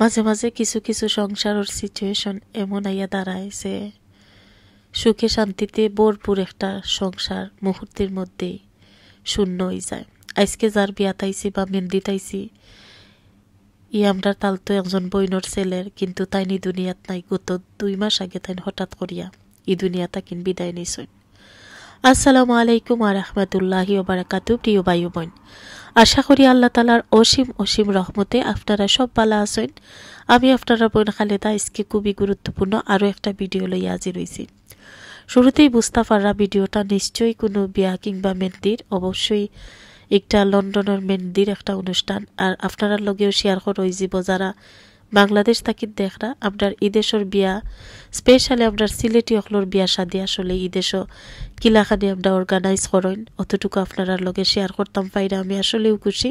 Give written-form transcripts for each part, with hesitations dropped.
মাঝে মাঝে কিছু কিছু সংসারের সিচুয়েশন এমন আইয়া দাঁড়ায় যে সুখে শান্তিতে ভরপুর একটা সংসার মুহূর্তের মধ্যেই শূন্য হয়ে যায়। আজকে যার বিয়া তাইছি বা মেহেন্দি তাইছি আমরা তালতো একজন বইনর ছেলের, কিন্তু তাইনি দুনিয়াত নাই। গত 2 মাস আগে তাই হঠাৎ করিয়া এই দুনিয়া তাকিন বিদায় নিছেন। আসসালামু আলাইকুম ওয়া রাহমাতুল্লাহি ওয়া বারাকাতুহু। প্রিয় ভাই বোন, আশা করি আল্লাহ তাআলার অসীম অসীম রহমতে আপনারা সব ভালো আছেন। আমি আপনারা বোন খালেদা আজকে খুবই গুরুত্বপূর্ণ আরও একটা ভিডিও লইয়া হাজির হইছি। শুরুতেই বুঝতে পারা ভিডিওটা নিশ্চয়ই কোনো বিয়া কিংবা মেহেন্দির, অবশ্যই একটা লন্ডনের মেহেন্দির একটা অনুষ্ঠান। আর আপনারা লগেও শেয়ার করো যাব যারা বাংলাদেশ থাকি দেখরা আপনার ইদেশর বিয়া, স্পেশালি আপনার সিলেটি অকলোর বিয়া শাদি আসলে ইদেশও কিলাখানি আমরা অর্গানাইজ করেন, অতটুকু আপনারা লগে শেয়ার করতাম পাইরা আমি আসলেও খুশি।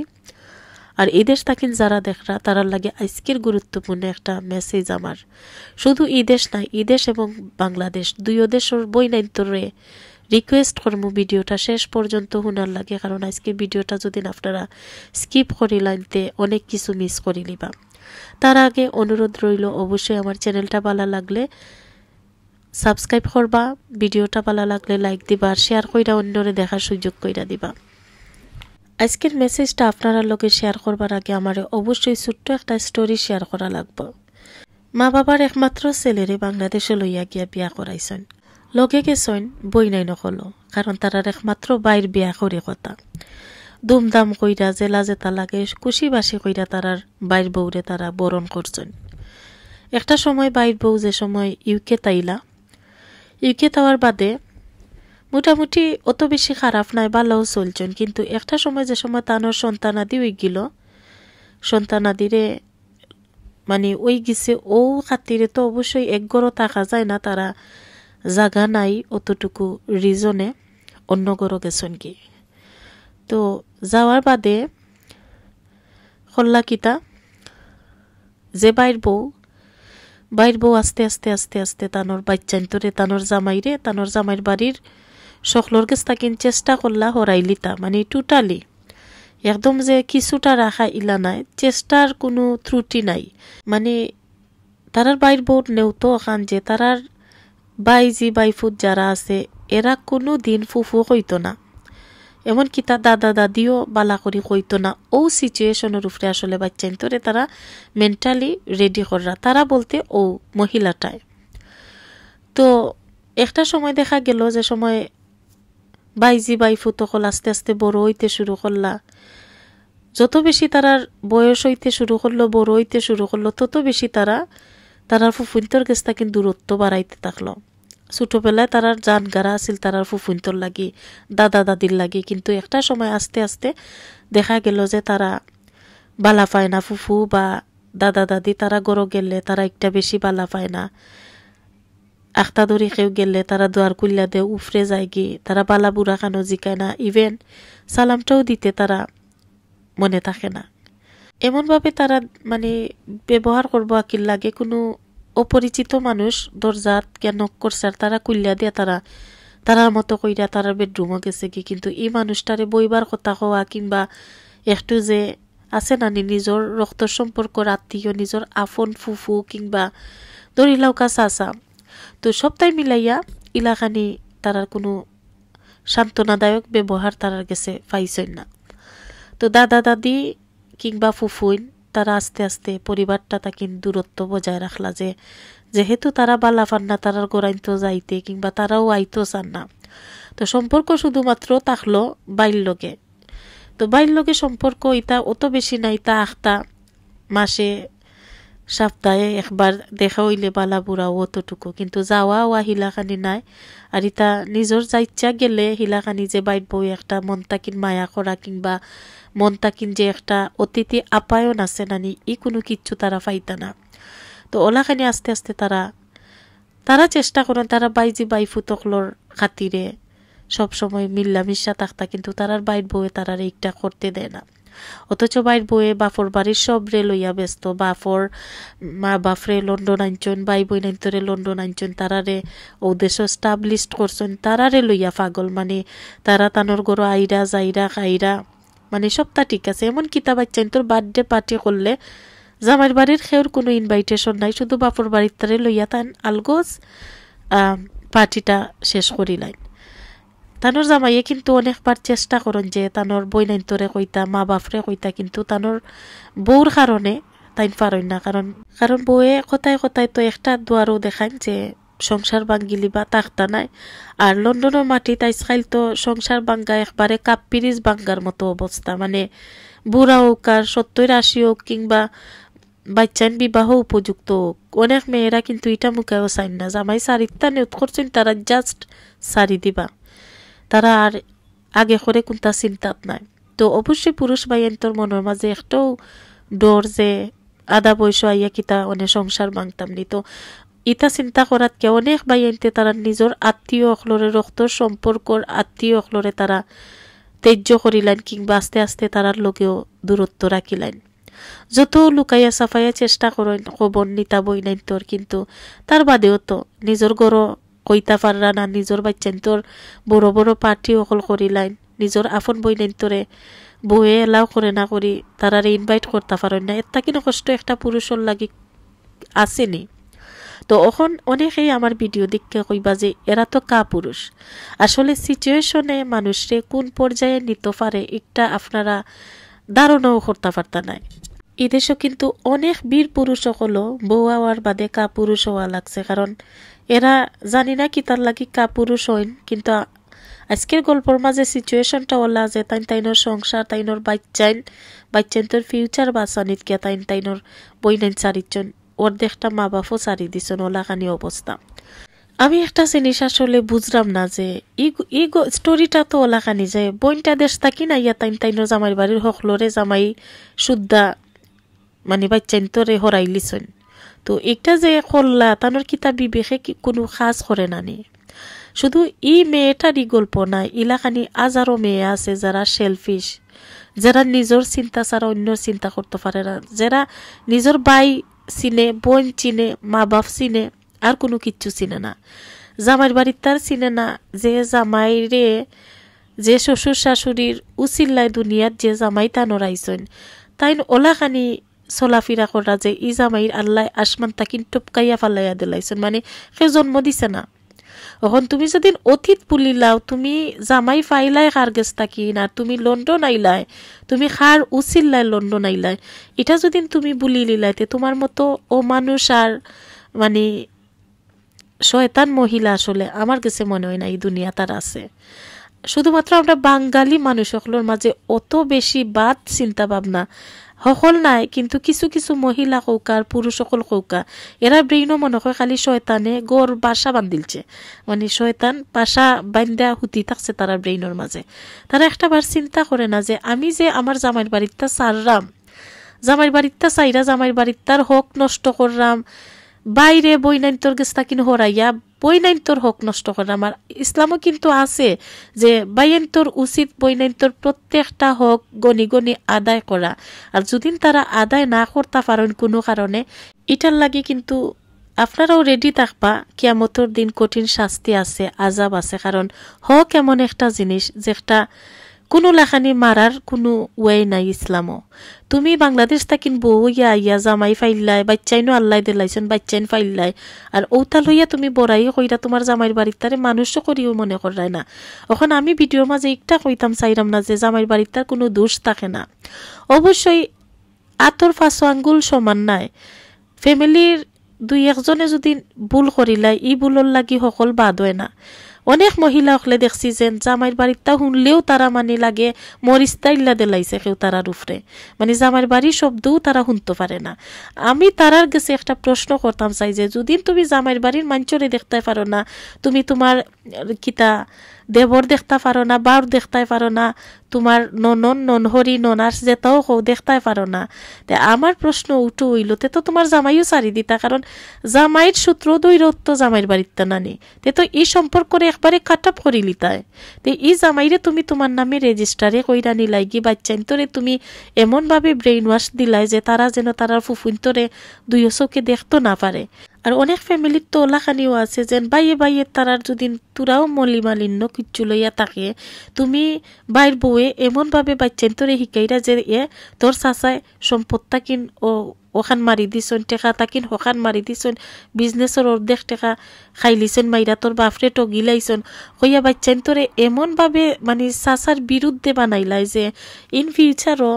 আর ইদেশ থাকেন যারা দেখরা তারার লাগে আজকের গুরুত্বপূর্ণ একটা মেসেজ আমার। শুধু ইদেশ নাই, ইদেশ এবং বাংলাদেশ দুইও দেশের বইনাইন্তরে রিকোয়েস্ট করবো ভিডিওটা শেষ পর্যন্ত শোনার লাগে, কারণ আজকের ভিডিওটা যদি আপনারা স্কিপ করি লাইনতে অনেক কিছু মিস করে নিবা। তার আগে অনুরোধ রইল অবশ্যই আমার চ্যানেলটা ভালো লাগলে সাবস্ক্রাইব করবা, ভিডিওটা ভালো লাগলে লাইক দিবা, আর শেয়ার কইরা অন্যরে দেখার সুযোগ কইরা দিবা। আজকের মেসেজটা আপনারা লোকে শেয়ার করবার আগে আমার অবশ্যই ছোট্ট একটা স্টোরি শেয়ার করা লাগবে। মা বাবার একমাত্র ছেলেরে বাংলাদেশে লইয়া গিয়া বিয়া করাইছেন। লগে গেছেন বই নাই নকলো, কারণ তারার একমাত্র বাইর বিয়া করে কথা দুমদাম কইরা জেলা জেতা লাগে খুশি বাসি কইরা তারার বাইর বউরে তারা বরণ করছেন। একটা সময় বাইর বউ যে সময় ইউকে তাইলা, ইউকে তাওয়ার বাদে মোটামুটি অত বেশি খারাপ নাই, ভালোও চলছেন। কিন্তু একটা সময় যে সময় তানোর সন্তানাদি ওই গেল, সন্তানাদিরে মানে ওই গেছে ও খাতিরে তো অবশ্যই এক গড়ও থাকা যায় না, তারা জাগা নাই অতটুকু রিজনে অন্য গড়ো গেছেন কি। তো যাওয়ার বাদে হল্লা কিতা যে বাইর বউ আস্তে আস্তে আস্তে আস্তে তানোর বাচ্চান্তরে তানোর জামাইর বাড়ির সকলোর কাছ তাকিন চেষ্টা করলা হরাইলিতা, মানে টোটালি একদম যে কিছুটা রাখা ইলা নাই, চেষ্টার কোনো ত্রুটি নাই। মানে তারার বাইর বউ নেওতো খান যে তারার বাইফুত যারা আছে এরা কোনো দিন ফুফু কইতো না, এমনকি তার দাদা দাদিও বালা করি কইতো না। ও সিচুয়েশনের উপরে আসলে বাচ্চান্তরে তারা মেন্টালি রেডি করা, তারা বলতে ও মহিলাটায়। তো একটা সময় দেখা গেল যে সময় বাইফুত তখন আস্তে আস্তে বড় হইতে শুরু করলা, যত বেশি তারার বয়স হইতে শুরু করলো, বড় হইতে শুরু করলো, তত বেশি তারার ফুফুন্তর কাছ থেকে দূরত্ব বাড়াইতে থাকলো। ছোটবেলায় তারার জান গারা আছিল তারার ফুফুন্তর লাগি, দাদা দাদির লাগি, কিন্তু একটা সময় আস্তে আস্তে দেখা গেল যে তারা বালা পায় না। ফুফু বা দাদা দাদি তারা গড় গেলে তারা একটা বেশি বালা পায় না। আখতা ধরি কেউ গেলে তারা দোয়ার কুল্লা দে উফরে যায় গি, তারা বালা বুড়া খানো জিকায় না, ইভেন সালামটাও দিতে তারা মনে থাকে না। এমনভাবে তারা মানে ব্যবহার করবো আকিল লাগে কোনো অপরিচিত মানুষ দরজাত কেন করছে আর তারা কুল্লা দিয়ে তারার মতো কইরা তারার বেডরুমও গেছে কি। কিন্তু এই মানুষটারে বইবার কথা হওয়া কিংবা একটু যে আছে না নিজের রক্ত সম্পর্ক আত্মীয়, নিজের আফন ফুফু কিংবা দরিলাও কাছে আসা, তো সবটাই মিলাইয়া ইলাখানি তারার কোনো সান্ত্বনাদায়ক ব্যবহার তারার গেছে পাইছেন না। তো দাদা দাদি কিংবা ফুফুইন তারা আস্তে আস্তে পরিবারটা তাকে দূরত্ব বজায় রাখলা, যে যেহেতু তারা বালা পান না তারার গোড়াইতো যাইতে কিংবা তারাও আইতো চান না। তো সম্পর্ক শুধুমাত্র থাকলো বাইর লগে। তো বাইর লগে সম্পর্ক ইতা অত বেশি নাই, তা আখতা মাসে সপ্তাহে একবার দেখা হইলে বালা বুড়াও অতটুকু, কিন্তু যাওয়া হিলাখানি নাই। আর ইতা নিজের যা ইচ্ছা গেলে হিলাখানি যে বাইর বই একটা মন তাকিন মায়া করা কিংবা মন তাকিন যে একটা অতিথি আপায়ন আছে নানি, ই কোনো কিচ্ছু তারা পাইতা না। তো ওলাখানি আস্তে আস্তে তারা চেষ্টা করেন তারা বাইফুতকলোর খাতিরে সবসময় মিল্লামিশা থাকতা, কিন্তু তারার বাইর বউয়ে তারার এইটা করতে দেয় না। অথচ বাইর বউয়ে বাফর বাড়ির সব রে লইয়া ব্যস্ত, বাফর মা বাফরে লন্ডন আনছেন, বাই বই নাইন্তরে লন্ডন আনছেন, তারারে ও দেশ স্টাবলিশড করছেন, তারারে লইয়া পাগল। মানে তারা তানোর গড় আইরা যাইরা খাইরা মানে সবটা ঠিক আছে। এমন কিতা বাচ্চান তোর বার্থডে পার্টি করলে জামাইর বাড়ির খেউর কোনো ইনভাইটেশন নাই, শুধু বাপর বাড়ির তারে লইয়া তান আলগোজ পার্টিটা শেষ করিলাইন। তানোর জামাইয়ে কিন্তু অনেকবার চেষ্টা করেন যে তানোর বই নাইন্তরে কইতা, মা বাপরে কইতা, কিন্তু তানোর বউর কারণে তাইন পারই না। কারণ বউয়ে কথায় কথায় তো একটা দুয়ারও দেখান যে সংসার ভাঙ্গিলি বা তাকতা নাই। আর লন্ডনের মাটিতে আজকাল তো সংসার ভাঙ্গা একবারে কাপ পিরিজ ভাঙ্গার মতো অবস্থা, মানে বুড়া হোক আর 70-80 হোক কিংবা বাচ্চান বিবাহ উপযুক্ত হোক, অনেক মেয়েরা কিন্তু এটা মুখেও চাইন না। জামাই সারিতা নিয়ত করছেন তারা জাস্ট সারি দিবা, তারা আর আগে করে কোনটা চিন্তাত নাই। তো অবশ্যই পুরুষ ভাইয়ের মনের মাঝে একটাও ডর যে আদা বয়স আইয়া কিতা অনেক সংসার ভাঙতাম নি। তো ইটা চিন্তা করাত কে অনেক ভাইয়েনতে তারা নিজের আত্মীয় অখলরে রক্ত সম্পর্কর আত্মীয় অখলরে তারা তেজ্য করিলেন কিংবা আস্তে আস্তে তারার লগেও দূরত্ব রাখিলেন। যত লুকাইয়া সাফাইয়া চেষ্টা করেন খবর নিতা বই নাই তোর, কিন্তু তার বাদেও তো নিজের গড় কইতা পাররা না, নিজের বাচ্চান তোর বড় বড় পার্টি অকল করিলাইন, নিজের আপন বই নাই তোরে বউয়ে এলাও করে না করি তারারে ইনভাইট করতে পারেন না। এটা কিন্তু কষ্ট একটা পুরুষের লাগি আসেনি। তো এখন অনেকেই আমার ভিডিও দেখতে কইবা যে এরা তো কা পুরুষ। আসলে সিচুয়েশনে মানুষরে কোন পর্যায়ে নিতে পারে একটা আপনারা ধারণাও করতে পারতা নাই। এদেশও কিন্তু অনেক বীর পুরুষ হলো বউ হওয়ার বাদে কা পুরুষ হওয়া লাগছে, কারণ এরা জানি না কি তার লাগি কা পুরুষ হইন। কিন্তু আজকের গল্পর মাঝে সিচুয়েশনটা ওলা যে তাইনোর সংসার, তাইনোর বাচ্চাইন তোর ফিউচার বাঁচানিত কে তাইনোর বইনাইন চারিজন অর্ধেকটা মা বাপও চারি দিছেন ওলাখানি অবস্থা। আমি একটা জিনিস আসলে বুঝলাম না যে ই স্টোরিটা তো ওলাখানি যে বইনটা দেশ থাকি না ইয়া তাইনোর জামাই বাড়ির হকলরে জামাই শুদ্ধা মানে বাচ্চাইন তোরে হরাইলিছেন। তো একটা যে করলা তানোর কিতা বিবেকে কোনো কাজ করে না নি। শুধু ই মেয়েটারই গল্প না, ইলাখানি হাজারো মেয়ে আছে যারা সেলফিশ, যারা নিজের চিন্তা ছাড়া অন্যর চিন্তা করতে পারে না, যারা নিজের ভাই চিনে, বোন চিনে, মা বাপ চিনে, আর কোনো কিচ্ছু চিনে না। জামাইয়ের বাড়ির তার চিনে না যে জামাইরে, যে শ্বশুর শাশুড়ির উচিল্লায় দুনিয়াত যে জামাই তানোর আইসন তাই ওলাখানি চলাফিরা করা যে ই জামাইর আল্লাহ আসমান তাকিন টপকাইয়া ফালাইয়া দিলাইছেন, মানে সে জন্ম দিছে না। এখন তুমি যদি অতীত পুলিলাও, তুমি জামাই ফাইলাই কার গেছ থাকি না, তুমি লন্ডন আইলাই, তুমি খার উচিল্লাই লন্ডন আইলাই, এটা যদি তুমি বুলি লিলাইতে তোমার মতো ও মানুষ আর মানে শয়তান মহিলা আসলে আমার কাছে মনে হয় না এই দুনিয়া তার আছে। শুধুমাত্র আমরা বাঙালি মানুষ সকলের মাঝে অত বেশি বাদ চিন্তা ভাবনা সকল নাই, কিন্তু কিছু কিছু মহিলা কৌকা আর পুরুষ সকল কৌকা এরা ব্রেইনও মনে হয় খালি শয়তানে গড় বাসা বান্ধিলছে, মানে শয়তান বাসা বান্ধা হুতি থাকছে তারা ব্রেইনের মাঝে। তারা একটা বার চিন্তা করে না যে আমি যে আমার জামাইয়ের বাড়িটা সাররাম, জামাইয়ের বাড়িটা চাইরা জামাইয়ের বাড়িটার হক নষ্ট করলাম, বাইরে বইনাইন্তর গেস্তা কিনে হরাইয়া বইনাইন্তর হক নষ্ট করলাম। আর ইসলামও কিন্তু আছে যে বাইন্তর উচিত বইনাইন্তর প্রত্যেকটা হক গনি গনি আদায় করা, আর যদি তারা আদায় না করতে পারেন কোনো কারণে এটার লাগে কিন্তু আপনারাও রেডি থাকবা, কিয়ামতের দিন কঠিন শাস্তি আছে, আজাব আছে। কারণ হক এমন একটা জিনিস যেটা কোনো লেখানি মারার কোনো ওয়ে নাই ইসলামও। তুমি বাংলাদেশ থাকিন বউ ইয়া জামাই ফাইল্লাই, বাচ্চাইনও আল্লাহ দিলাইছেন, বাচ্চাইন ফাইল্লাই, আর ওটা লইয়া তুমি বড়াই কইরা তোমার জামাইয়ের বাড়ির তারে মানুষও করিও মনে করায় না। এখন আমি ভিডিওর মাঝে একটা কইতাম চাইরাম না যে জামাইয়ের বাড়ির তার কোনো দোষ থাকে না। অবশ্যই আতর 5 আঙ্গুল সমান নাই, ফ্যামিলির 2-1জনে যদি ভুল করিলাই ই ভুলর লাগি সকল বাদ হয় না। অনেক মহিলা হলে দেখছি যে জামাইয়ের বাড়িটা শুনলেও তারা মানে লাগে মরিস্তা ইল্লা দিলাইছে কেউ তারার উপরে, মানে জামাইয়ের বাড়ির শব্দও তারা শুনতে পারে না। আমি তারার কাছে একটা প্রশ্ন করতাম চাই যে যদি তুমি জামাইয়ের বাড়ির মাঞ্চরে দেখতে পারো না, তুমি তোমার কিতা দেবর দেখতে পারো না, বাউর দেখতে পারো না, তোমার ননহরি ননাস যেটাও দেখতে পারো না, তে আমার প্রশ্ন উঠো হইল তে তো তোমার জামাইও সারি দিতা, কারণ জামাইয়ের সূত্র দৈরত্ব জামাইয়ের বাড়িতে নানি, তে তো এই সম্পর্ক একবারে কাটাপ করি লিতায়। তে এই জামাইরে তুমি তোমার নামে রেজিস্টারে কইরা নিলাই কি বাচ্চাইন্তরে তুমি এমন ভাবে ব্রেইন ওয়াশ দিলাই যে তারা যেন তারার ফুফুইন্তরে 2 চোখে দেখতো না পারে। আর অনেক ফ্যামিলির তো ওলাখানিও আছে যেন বাইয়ে বাইয়ে তারার যদি তোরাও মলিমালিন্য কিচ্ছু লইয়া থাকে তুমি বাইর বউয়ে এমনভাবে বাচ্চান তোরে শিকাইরা যে তোর চাচায় সম্পদ তাকিন ওখান মারি দিছন টেকা তাকিন ওখান মারি দিছন বিজনেসের অর্ধেক টেকা খাইলিছন মাইরা তোর বাপরে টগিলাইছন হইয়া বাচ্চান তোরে এমনভাবে মানে চাচার বিরুদ্ধে বানাইলাই যে ইন ফিউচারও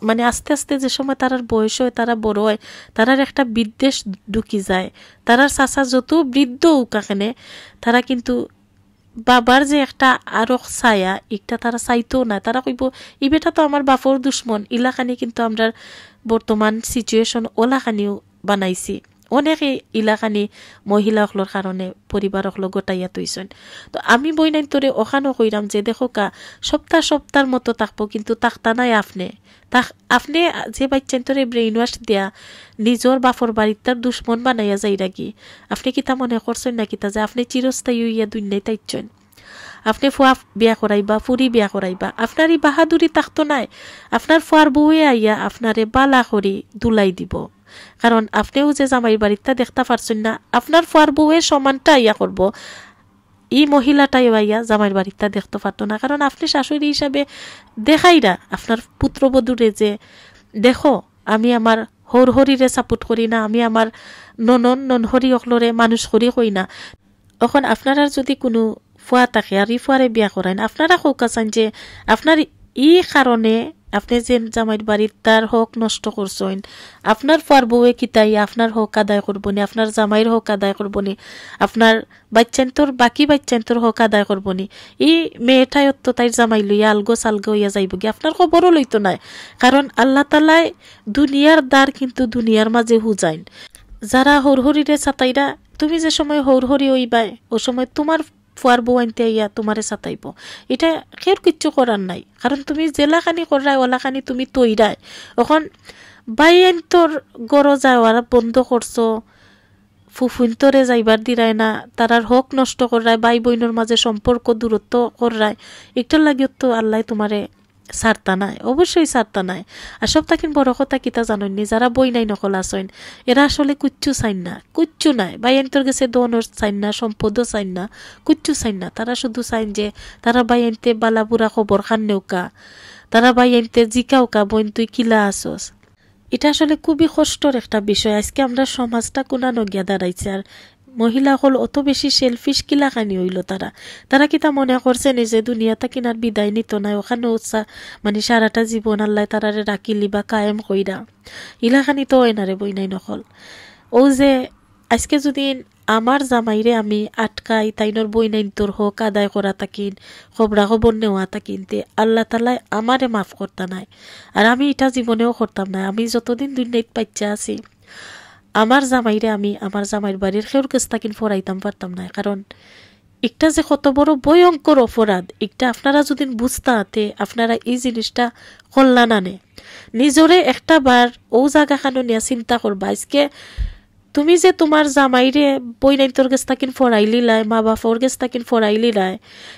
মানে আস্তে আস্তে যে সময় তারার বয়স হয় তারা বড় হয় তারার একটা বিদ্বেষ ঢুকি যায় তারার চাচা যত বৃদ্ধ উকাখানে তারা কিন্তু বাবার যে একটা আরো ছায়া একটা তারা চাইতেও না তারা কইব ই বেটা তো আমার বাপর দুশ্মন ইলাখানি কিন্তু আমরা বর্তমান সিচুয়েশন ওলাখানিও বানাইছি অনেকে ইলাখানি মহিলাসকলের কারণে পরিবারসকল গোটাইয়া তৈছেন তো আমি বই নাই তোরে ওখানো কইরাম যে দেখো কা সপ্তাহ মতো থাকবো কিন্তু তাকতা নাই আপনি যে বাচ্চান তোরে ব্রেইন ওয়াশ দিয়া নিজর বাপর বাড়ির তার দুশ্মন বানাইয়া যাই রাখি আপনি কিতা মনে করছেন না কিতা যে আপনি চিরস্থায়ী হইয়া দুনিয়ায় তাইছেন আপনি ফুয়া বিয়া করাইবা ফুরি বিয়া করাইবা আপনার এই বাহাদুরি থাকতো নাই আপনার ফুয়ার বউয়ে আইয়া আপনারে বালা করি দুলাই দিব কারণ আপনিও যে জামাই বাড়িটা দেখতে পারছেন না আপনার ফুয়ার বউয়ে সমানটা আইয়া করব এই মহিলাটাই আইয়া জামাইয়ের বাড়িটা দেখতে পারতো না কারণ আপনি শাশুড়ি হিসাবে দেখাইরা আপনার পুত্রবধূরে যে দেখো আমি আমার হরহরিরে সাপোর্ট করি না আমি আমার ননহরি অকলরে মানুষ করি কই না এখন আপনারা যদি কোনো ফুয়া থাকে আর ই ফুয়ারে বিয়া করেন আপনারা কৌকা চান যে আপনার ই কারণে আপনি যে জামাইয়ের বাড়ির তার হক নষ্ট করছেন আপনার ফুয়ার বউয়ে কিতাই আপনার হক আদায় করবনি আপনার জামাইয়ের হক আদায় করবনি আপনার বাচ্চান্তর বাকি বাচ্চান্তর হক আদায় করবনি ই মেয়েটাই তো তাই জামাই লইয়া আলগো সালগো হইয়া যাইব গিয়ে আপনার খবরও লইতো নাই কারণ আল্লাহ তালাই দুনিয়ার দ্বার কিন্তু দুনিয়ার মাঝে হুজাইন যারা হরহরিরে ছাতাইরা তুমি যে সময় হরহরি হইবাই ও সময় তোমার ফুয়ার বউ আনতে ইয়া তোমারে সাতাইব এটা কেউ কিচ্ছু করার নাই কারণ তুমি জেলাখানি করাই ওলাখানি তুমি তৈরাই এখন বাই আইন তোর গড় যাওয়ার বন্ধ করছো ফুফুন্তরে যাইবার দিরায় না তারার হক নষ্ট করায় বাই বইনের মাঝে সম্পর্ক দূরত্ব করায় একটার লাগিও তো আল্লাহ তোমারে সারতা নাই অবশ্যই সারতা নাই আর সব তাকিন বড় কথা কিতা জানেননি যারা বই নাই নকল আসেন এরা আসলে কুচ্ছু চাইন না কুচ্ছু নাই বাই আইনতর গেছে দোনর চাইন না সম্পদও চাইন না কুচ্ছু চাইন না তারা শুধু চাইন যে তারা বাই আইনতে বালাবুরা খবর খান নেওকা তারা বাই আইনতে জিকাওকা বইন তুই কিলা আসস এটা আসলে খুবই কষ্টর একটা বিষয় আজকে আমরা সমাজটা কোনানো গিয়া দাঁড়াইছে আর মহিলা হল অত বেশি সেলফিশ কিলাখানি হইল তারা কিতা মনে করছে নিজে দুনিয়াটা কিনার বিদায় নিত না ওখানে উৎসাহ মানে সারাটা জীবন আল্লাহ তারারে রাখিলি বা কায়েম কইরা ইলাখানি তো হয় না রে বই নাই নকল ও যে আজকে যদি আমার জামাইরে আমি আটকাই তাইনর বই নাই তোর হোক আদায় করা তাকিন খবরা খবর নেওয়া তাকিনতে আল্লাহ তালাই আমারে মাফ করতা নাই আর আমি এটা জীবনেও করতাম না আমি যতদিন দুনিয়াত পাইচা আছি আমার জামাইরে আমি আমার জামাইয়ের বাড়ির খেউর কাছ তাকিন ফরাইতাম পারতাম না কারণ একটা যে কত বড় ভয়ঙ্কর অপরাধ একটা আপনারা যদি বুঝতে আপনারা এই জিনিসটা কল্যাণ আনে নিজরে একটা বার ও জায়গাখানো নিয়ে চিন্তা করবা আজকে তুমি যে তোমার জামাইরে বই নাই তোর কাছ তাকিন ফরাইলি লাই মা বাপর কাছ তাকিন ফরাইলি লাই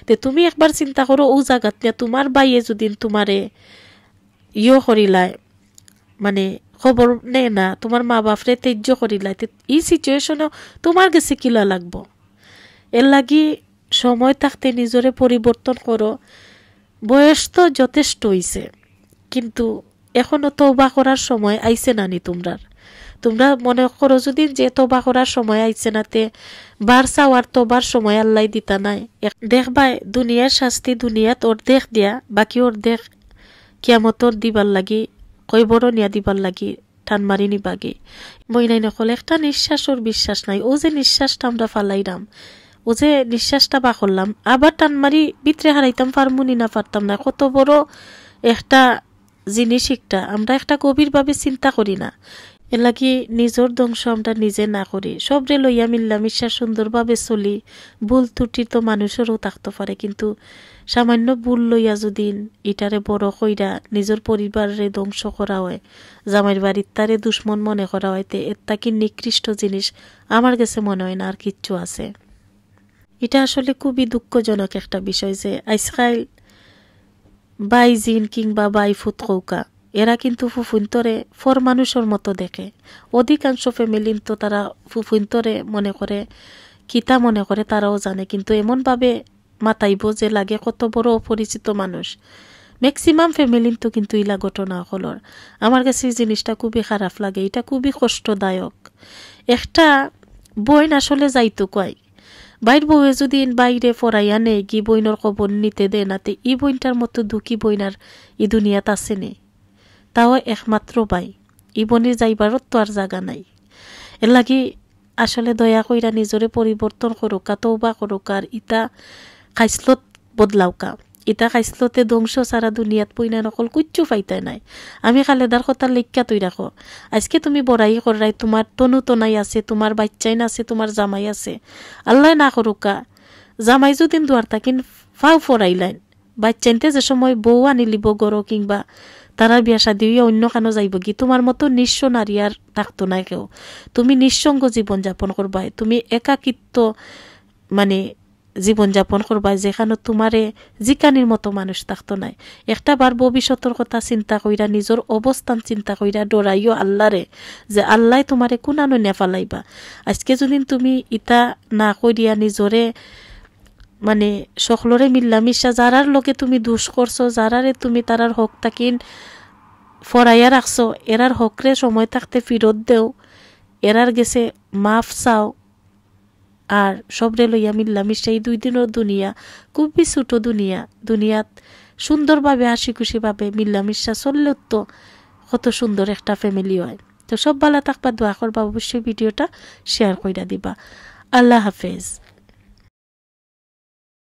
তে তুমি একবার চিন্তা করো ও জায়গাত নিয়ে তোমার বাইয়ে যদি তোমারে করিলাই মানে খবর নে না তোমার মা বাপরে তেজ্য করিলাই এই সিচুয়েশনও তোমার কাছে কিলা লাগবো এর লাগি সময় থাকতে নিজরে পরিবর্তন করো বয়স তো যথেষ্ট হইছে কিন্তু এখনো তওবা করার সময় আইছে নানি তোমরা মনে করো যদি যে তওবা করার সময় আইছে নাতে বার চাওয়ার তওবার সময় আল্লাহ দিতা নাই দেখবাই দুনিয়ার শাস্তি দুনিয়াত অর্ধেক দিয়া বাকি অর্ধেক কিয়ামতর দিবার লাগি কইবড় নিয়া দিবার লাগি টান মারি নিবাগে মই নাই নকল একটা নিঃশ্বাসর বিশ্বাস নাই ও যে নিঃশ্বাসটা আমরা ফালাইরাম ও যে নিঃশ্বাসটা বা করলাম আবার টান মারি ভিতরে হারাইতাম পারমুনি না পারতাম না কত বড় একটা জিনিস একটা আমরা একটা গভীরভাবে চিন্তা করি না এর লাগি নিজের ধ্বংস আমরা নিজে না করি সবরে লইয়া মিল্লামিশা সুন্দরভাবে চলি ভুল ত্রুটি তো মানুষেরও থাকতে পারে কিন্তু সামান্য ভুল লইয়া যদি ইটারে বড় কইরা নিজের পরিবারে ধ্বংস করা হয় জামাইয়ের বাড়ির তারে দুশ্মন মনে করা হয়তে এটা কি নিকৃষ্ট জিনিস আমার কাছে মনে হয় না আর কিচ্ছু আছে এটা আসলে খুবই দুঃখজনক একটা বিষয় যে আজকাল বাই জিন কিংবা বাই ফুত কৌকা এরা কিন্তু ফুফুন্তরে ফর মানুষের মতো দেখে। অধিকাংশ ফ্যামিলি তো তারা ফুফুন্তরে মনে করে কিতা মনে করে তারাও জানে, কিন্তু এমনভাবে মাতাইব যে লাগে কত বড় অপরিচিত মানুষ। ম্যাক্সিমাম ফ্যামিলি তো কিন্তু ইলা ঘটনা হলর। আমার কাছে এই জিনিসটা খুবই খারাপ লাগে, এটা খুবই কষ্টদায়ক। একটা বইন আসলে যাইতো কয় বাইর বউয়ে যদি বাইরে ফরাইয়া নেই কি বইনর খবর নিতে দে নাতে ই বইনটার মতো দুঃখী বইনার ই দুনিয়াত আছে নে, তাও একমাত্র বাই। ই বনির যাইবারও তো আর জায়গা নাই। এর লাগি আসলে দয়া কইরা নিজরে পরিবর্তন করুকা, তওবা করুকা, আর ইটা খাইসলত বদলাওকা। ইটা খাইসলতে ধ্বংস সারা দুনিয়াত পইনা নকল কুচ্ছু ফাইতাই নাই। আমি খালেদার কথা লেখা তুই রাখো, আজকে তুমি বড়াই করাই, তোমার তনু তনাই আছে, তোমার বাচ্চাইন আছে, তোমার জামাই আছে, আল্লাহ না করুকা জামাই যদি দুয়ার থাকিন ফাও ফরাইলাইন, বাচ্চাইনতে যে সময় বউ আনি লিব গড় কিংবা তারা বিয়া শাদী হইয়া অন্য খানো যাইব কি, তোমার মতো নিঃস্ব নারী আর থাকতো না কেউ। তুমি নিঃসঙ্গ জীবনযাপন করবাই, তুমি একাকিত্ব মানে জীবনযাপন করবাই, যেখানে তোমারে জিকানির মতো মানুষ থাকতো নাই। একটা বার ভবিষ্যতের কথা চিন্তা কইরা, নিজের অবস্থান চিন্তা কইরা ডরাইও আল্লাহরে যে আল্লাহ তোমারে কোনানো নেফালাইবা। আজকে যদি তুমি ইটা না করিয়া নিজরে মানে সকলরে মিল্লামিশা যারার লোকে তুমি দোষ করছো, যারারে তুমি তারার হক তাকিন ফরাইয়া রাখছো, এরার হকরে সময় থাকতে ফিরত দেও, এরার গেছে মাফ চাও, আর সবরে লইয়া মিল্লামিশা এই 2 দিনের দুনিয়া খুবই ছোট দুনিয়া। দুনিয়াত সুন্দরভাবে হাসি খুশিভাবে মিল্লামিশা চললেও তো কত সুন্দর একটা ফ্যামিলি হয়। তো সব ভালো থাকবা, দোয়া করবা, অবশ্যই ভিডিওটা শেয়ার কইরা দিবা। আল্লাহ হাফেজ।